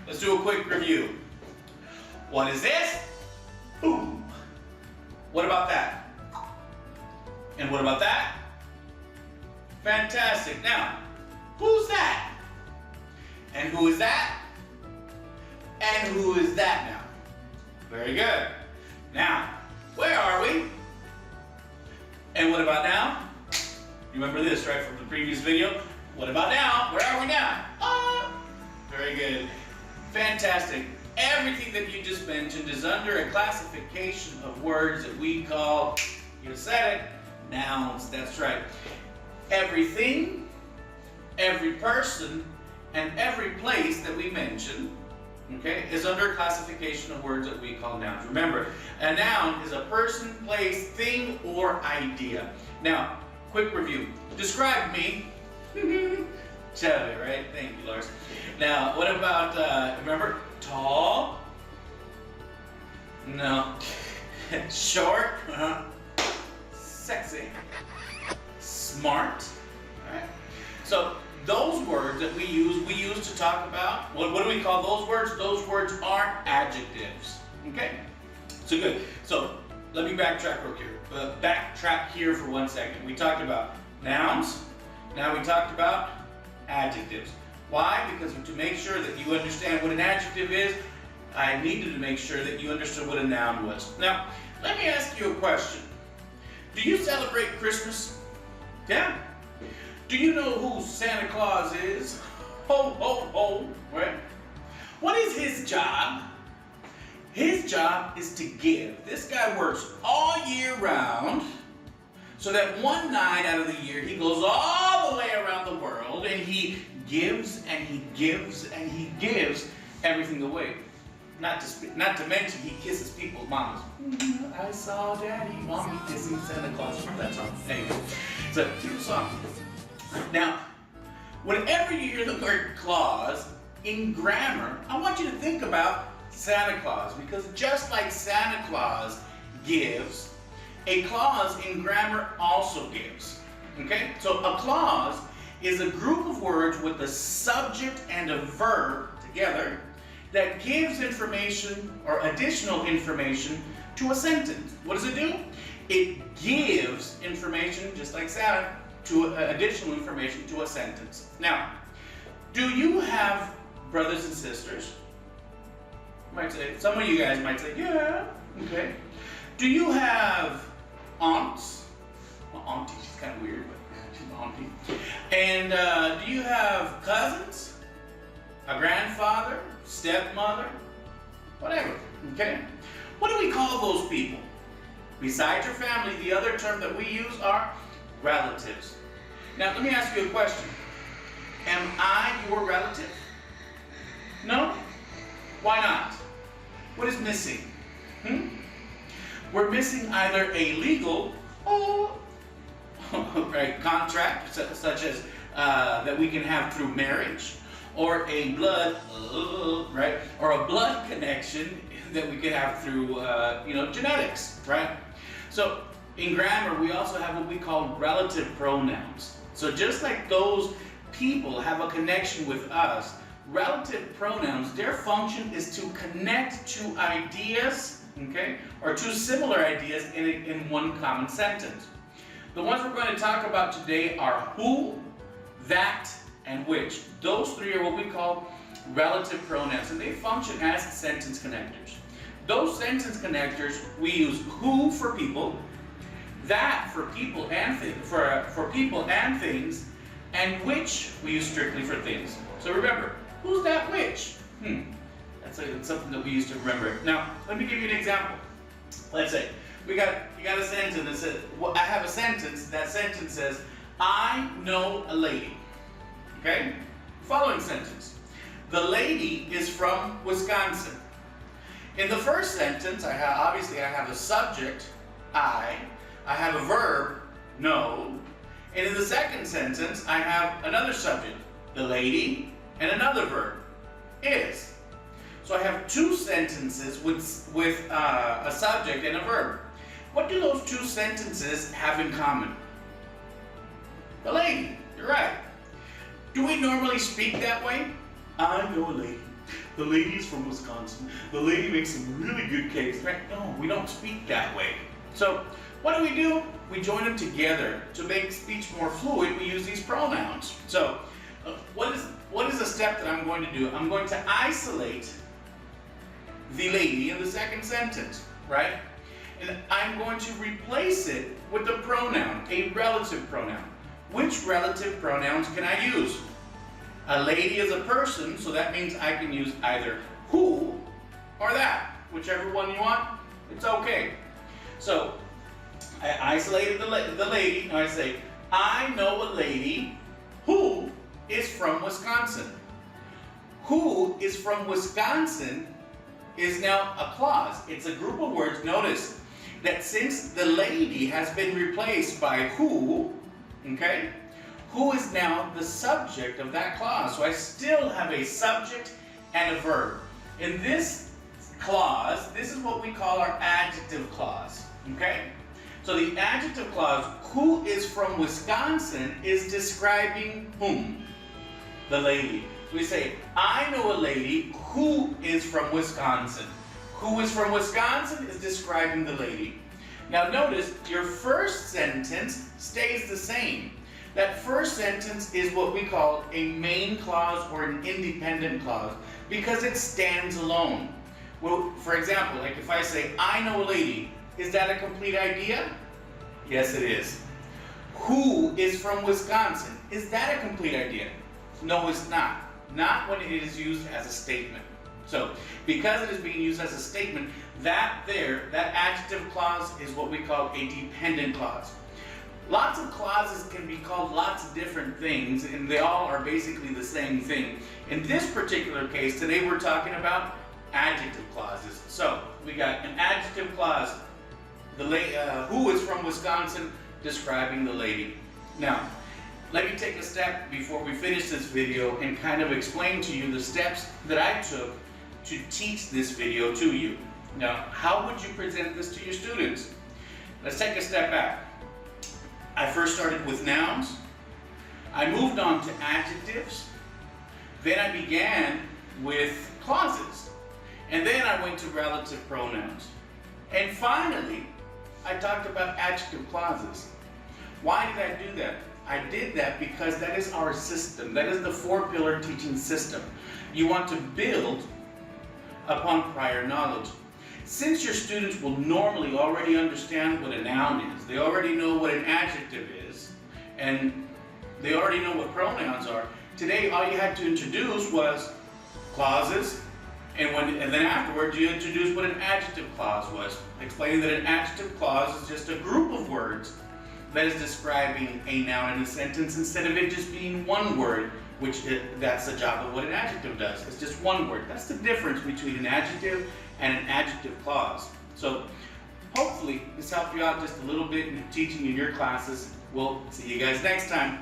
let's do a quick review. What is this? Who. What about that? And what about that? Fantastic. Now, who's that? And who is that? And who is that now? Very good. Now, where are we? And what about now? You remember this, right, from the previous video? What about now? Where are we now? Very good. Fantastic. Everything that you just mentioned is under a classification of words that we call, you said it, nouns. That's right. Everything, every person, and every place that we mention, okay, is under a classification of words that we call nouns. Remember, a noun is a person, place, thing, or idea. Now, quick review. Describe me. Chubby, right? Thank you, Lars. Now, what about, remember, tall? No. Short? Sexy. Smart. All right. So, those words that we use to talk about, what do we call those words? Those words are adjectives. Okay? So good. So let me backtrack here for 1 second. We talked about nouns. Now we talked about adjectives. Why? Because to make sure that you understand what an adjective is, I needed to make sure that you understood what a noun was. Now, let me ask you a question. Do you celebrate Christmas? Yeah? Do you know who Santa Claus is? Ho, ho, ho, right? What is his job? His job is to give. This guy works all year round so that one night out of the year he goes all the way around the world and he gives and he gives and he gives everything away. Not to mention he kisses people's mamas. I saw Daddy, Mommy kissing Santa Claus. Remember that song? Anyway, it's a cute song. Now, whenever you hear the word clause in grammar, I want you to think about Santa Claus, because just like Santa Claus gives, a clause in grammar also gives. Okay? So a clause is a group of words with a subject and a verb together that gives information or additional information to a sentence. What does it do? It gives information, just like Santa, to additional information to a sentence. Now, do you have brothers and sisters? You might say, some of you guys might say, yeah, okay. Do you have aunts? Well, auntie, she's kind of weird, but she's an auntie. And do you have cousins? A grandfather? Stepmother? Whatever, okay? What do we call those people? Besides your family, the other term that we use are relatives. Now, let me ask you a question. Am I your relative? No? Why not? What is missing? We're missing either a legal right, contract, such as that we can have through marriage, or a blood, right, or a blood connection that we could have through, genetics, right? So in grammar, we also have what we call relative pronouns. So just like those people have a connection with us, relative pronouns, their function is to connect two ideas, okay, or two similar ideas in one common sentence. The ones we're going to talk about today are who, that, and which. Those three are what we call relative pronouns, and they function as sentence connectors. Those sentence connectors, we use who for people, that for people and for people and things, and which we use strictly for things. So remember, who's that which? That's something that we used to remember. Now, let me give you an example. Let's say you got a sentence that says, I have a sentence. That sentence says, I know a lady. Okay? Following sentence. The lady is from Wisconsin. In the first sentence, obviously I have a subject, I have a verb, know, and in the second sentence, I have another subject, the lady, and another verb, is. So I have two sentences with a subject and a verb. What do those two sentences have in common? The lady, you're right. Do we normally speak that way? I know a lady. The lady's from Wisconsin. The lady makes some really good cakes. Right? No, we don't speak that way. So what do? We join them together to make speech more fluid. We use these pronouns. So what is the step that I'm going to do? I'm going to isolate the lady in the second sentence, right? And I'm going to replace it with a pronoun, a relative pronoun. Which relative pronouns can I use? A lady is a person, so that means I can use either who or that. Whichever one you want, it's okay. So I isolated the lady, and I say, I know a lady who is from Wisconsin. Who is from Wisconsin is now a clause. It's a group of words. Notice that since the lady has been replaced by who, okay, who is now the subject of that clause. So I still have a subject and a verb. In this clause, this is what we call our adjective clause, okay? So the adjective clause, who is from Wisconsin, is describing whom? The lady. We say, I know a lady who is from Wisconsin. Who is from Wisconsin is describing the lady. Now notice, your first sentence stays the same. That first sentence is what we call a main clause or an independent clause because it stands alone. Well, for example, like if I say, I know a lady, is that a complete idea? Yes, it is. Who is from Wisconsin? Is that a complete idea? No, it's not. Not when it is used as a statement. So, because it is being used as a statement, that adjective clause is what we call a dependent clause. Lots of clauses can be called lots of different things, and they all are basically the same thing. In this particular case, today we're talking about adjective clauses. So, we got an adjective clause, who is from Wisconsin, describing the lady. Now, let me take a step before we finish this video and kind of explain to you the steps that I took to teach this video to you. Now, how would you present this to your students? Let's take a step back. I first started with nouns. I moved on to adjectives. Then I began with clauses. And then I went to relative pronouns. And finally, I talked about adjective clauses. Why did I do that? I did that because that is our system. That is the four-pillar teaching system. You want to build upon prior knowledge. Since your students will normally already understand what a noun is, they already know what an adjective is, and they already know what pronouns are, today all you had to introduce was clauses, and then afterwards you introduced what an adjective clause was, explaining that an adjective clause is just a group of words that is describing a noun in a sentence instead of it just being one word, that's the job of what an adjective does. It's just one word. That's the difference between an adjective and an adjective clause. So hopefully this helped you out just a little bit in teaching in your classes. We'll see you guys next time.